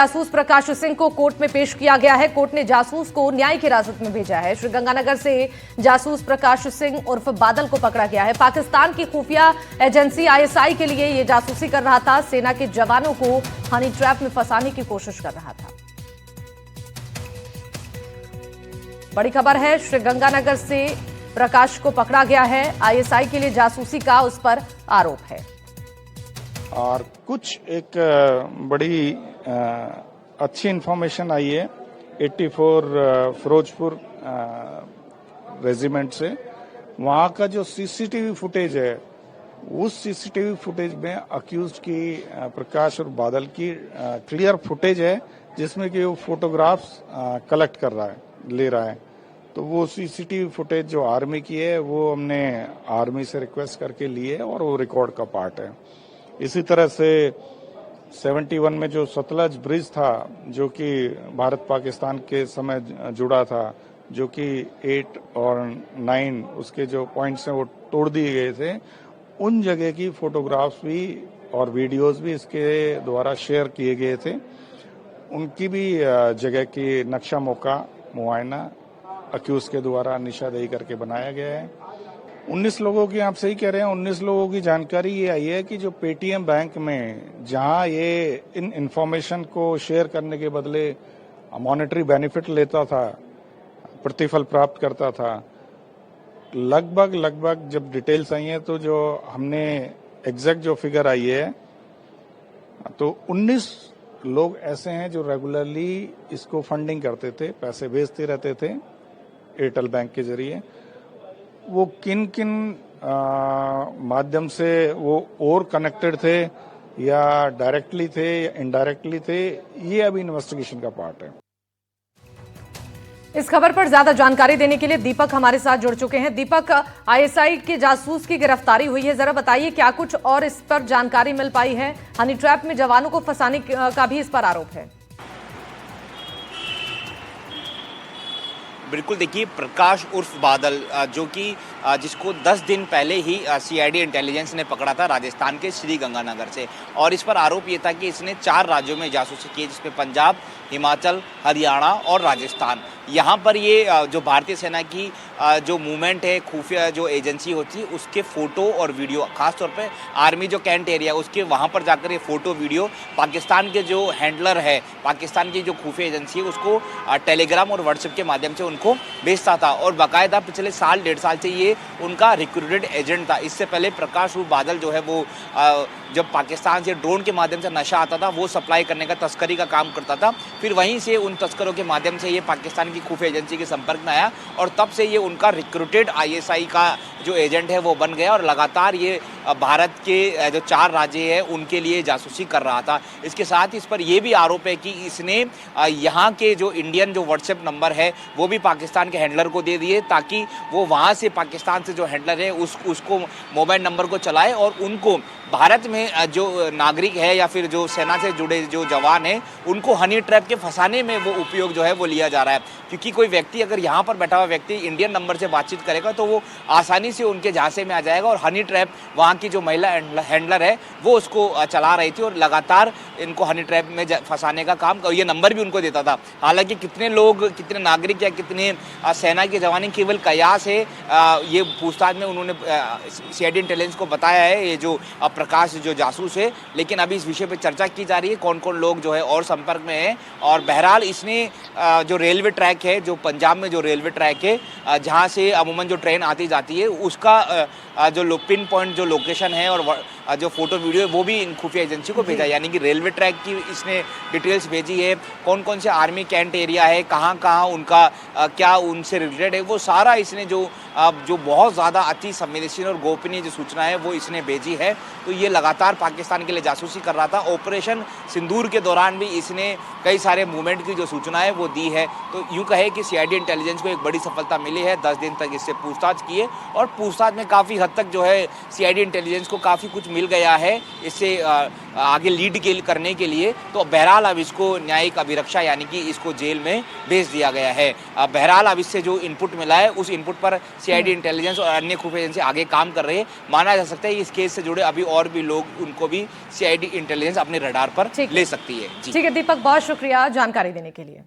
जासूस प्रकाश सिंह को कोर्ट में पेश किया गया है। कोर्ट ने जासूस को न्यायिक हिरासत में भेजा है। श्रीगंगानगर से जासूस प्रकाश सिंह उर्फ बादल को पकड़ा गया है। पाकिस्तान की खुफिया एजेंसी आईएसआई के लिए यह जासूसी कर रहा था। सेना के जवानों को हनी ट्रैप में फंसाने की कोशिश कर रहा था। बड़ी खबर है, श्रीगंगानगर से प्रकाश को पकड़ा गया है। आईएसआई के लिए जासूसी का उस पर आरोप है। और कुछ एक बड़ी अच्छी इंफॉर्मेशन आई है 84 फिरोजपुर रेजिमेंट से। वहां का जो सीसीटीवी फुटेज है, उस सीसीटीवी फुटेज में अक्यूज्ड की प्रकाश और बादल की क्लियर फुटेज है, जिसमें कि वो फोटोग्राफ्स कलेक्ट कर रहा है, ले रहा है। तो वो सीसीटीवी फुटेज जो आर्मी की है, वो हमने आर्मी से रिक्वेस्ट करके ली है और वो रिकॉर्ड का पार्ट है। इसी तरह से 71 में जो सतलज ब्रिज था, जो कि भारत पाकिस्तान के समय जुड़ा था, जो कि 8 और 9 उसके जो पॉइंट्स हैं वो तोड़ दिए गए थे, उन जगह की फोटोग्राफ्स भी और वीडियोस भी इसके द्वारा शेयर किए गए थे। उनकी भी जगह की नक्शा मौका मुआयना अक्यूज के द्वारा निशानदेही करके बनाया गया है। 19 लोगों की, आप सही कह रहे हैं, 19 लोगों की जानकारी ये आई है कि जो पेटीएम बैंक में जहां ये इन इंफॉर्मेशन को शेयर करने के बदले मॉनेटरी बेनिफिट लेता था, प्रतिफल प्राप्त करता था, लगभग जब डिटेल्स आई हैं तो जो हमने एग्जैक्ट जो फिगर आई है, तो 19 लोग ऐसे हैं जो रेगुलरली इसको फंडिंग करते थे, पैसे भेजते रहते थे एयरटेल बैंक के जरिए। वो किन किन माध्यम से वो और कनेक्टेड थे, या डायरेक्टली थे या इनडायरेक्टली थे, ये अभी इन्वेस्टिगेशन का पार्ट है। इस खबर पर ज्यादा जानकारी देने के लिए दीपक हमारे साथ जुड़ चुके हैं। दीपक, आईएसआई के जासूस की गिरफ्तारी हुई है, जरा बताइए क्या कुछ और इस पर जानकारी मिल पाई है? हनी ट्रैप में जवानों को फंसाने का भी इस पर आरोप है। बिल्कुल, देखिए, प्रकाश उर्फ बादल जो कि जिसको 10 दिन पहले ही सीआईडी इंटेलिजेंस ने पकड़ा था राजस्थान के श्रीगंगानगर से, और इस पर आरोप ये था कि इसने 4 राज्यों में जासूसी की, जिसमें पंजाब, हिमाचल, हरियाणा और राजस्थान। यहाँ पर ये जो भारतीय सेना की जो मूवमेंट है, खुफिया जो एजेंसी होती है, उसके फ़ोटो और वीडियो, खासतौर पे आर्मी जो कैंट एरिया उसके वहाँ पर जाकर ये फ़ोटो वीडियो पाकिस्तान के जो हैंडलर है, पाकिस्तान की जो खुफिया एजेंसी है, उसको टेलीग्राम और व्हाट्सएप के माध्यम से उनको भेजता था। और बाकायदा पिछले साल 1.5 साल से ये उनका रिक्रूटेड एजेंट था। इससे पहले प्रकाश उर्फ बादल जो है वो जब पाकिस्तान से ड्रोन के माध्यम से नशा आता था, वो सप्लाई करने का, तस्करी का काम करता था। फिर वहीं से उन तस्करों के माध्यम से ये पाकिस्तान की खुफिया एजेंसी के संपर्क में आया, और तब से ये उनका रिक्रूटेड आईएसआई का जो एजेंट है वो बन गया, और लगातार ये भारत के जो 4 राज्य हैं उनके लिए जासूसी कर रहा था। इसके साथ इस पर यह भी आरोप है कि इसने यहाँ के जो इंडियन जो व्हाट्सएप नंबर है वो भी पाकिस्तान के हैंडलर को दे दिए, ताकि वो वहाँ से पाकिस्तान से जो हैंडलर है उसको मोबाइल नंबर को चलाए, और उनको भारत में जो नागरिक है या फिर जो सेना से जुड़े जो जवान हैं उनको हनी ट्रैप के फंसाने में वो उपयोग जो है वो लिया जा रहा है। क्योंकि कोई व्यक्ति, अगर यहाँ पर बैठा हुआ व्यक्ति इंडियन नंबर से बातचीत करेगा तो वो आसानी से उनके झांसे में आ जाएगा, और हनी ट्रैप वहाँ की जो महिला हैंडलर है वो उसको चला रही थी, और लगातार इनको हनी ट्रैप में फंसाने का काम, ये नंबर भी उनको देता था। हालांकि कितने लोग, कितने नागरिक या कितने सेना के जवान केवल कयास है, ये पूछताछ में उन्होंने सीआईडी इंटेलिजेंस को बताया है, ये जो प्रकाश जो जासूस है। लेकिन अभी इस विषय पर चर्चा की जा रही है, कौन कौन लोग जो है और संपर्क में हैं। और बहरहाल इसने जो रेलवे ट्रैक है, जो पंजाब में जो रेलवे ट्रैक है, जहां से अमूमन जो ट्रेन आती जाती है, उसका जो पिन पॉइंट जो लोकेशन है और जो फोटो वीडियो है वो भी इन खुफिया एजेंसी को भेजा, यानी कि रेलवे ट्रैक की इसने डिटेल्स भेजी है, कौन कौन से आर्मी कैंट एरिया है, कहाँ कहाँ उनका क्या उनसे रिलेटेड है, वो सारा इसने जो बहुत ज़्यादा अति संवेदनशील और गोपनीय जो सूचना है वो इसने भेजी है। तो ये लगातार पाकिस्तान के लिए जासूसी कर रहा था। ऑपरेशन सिंदूर के दौरान भी इसने कई सारे मूवमेंट की जो सूचना है वो दी है। तो यूँ कहे कि सीआईडी इंटेलिजेंस को एक बड़ी सफलता मिली है। 10 दिन तक इससे पूछताछ की है, और पूछताछ में काफ़ी हद तक जो है सीआईडी इंटेलिजेंस को काफ़ी कुछ मिल गया है इससे आगे लीड करने के लिए, तो बहरहाल अब इसको न्यायिक अभिरक्षा यानी कि इसको जेल में भेज दिया गया है। बहरहाल अब इससे जो इनपुट मिला है उस इनपुट पर सीआईडी इंटेलिजेंस और अन्य खुफिया एजेंसी आगे काम कर रही है। माना जा सकता है इस केस से जुड़े अभी और भी लोग, उनको भी सीआईडी इंटेलिजेंस अपने रडार पर ले सकती है। ठीक है दीपक, बहुत शुक्रिया जानकारी देने के लिए।